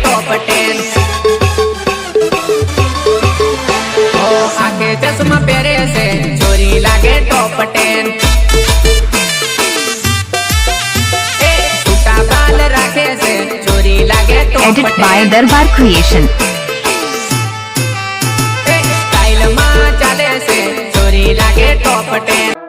top 10 आखे चश्मा पहरे से छोरी लागे टॉप 10 छूटा बाल राखे से छोरी लागे टॉप 10 एडिट बाय दरबार क्रिएशन स्टाइल में चाले से छोरी लागे टॉप 10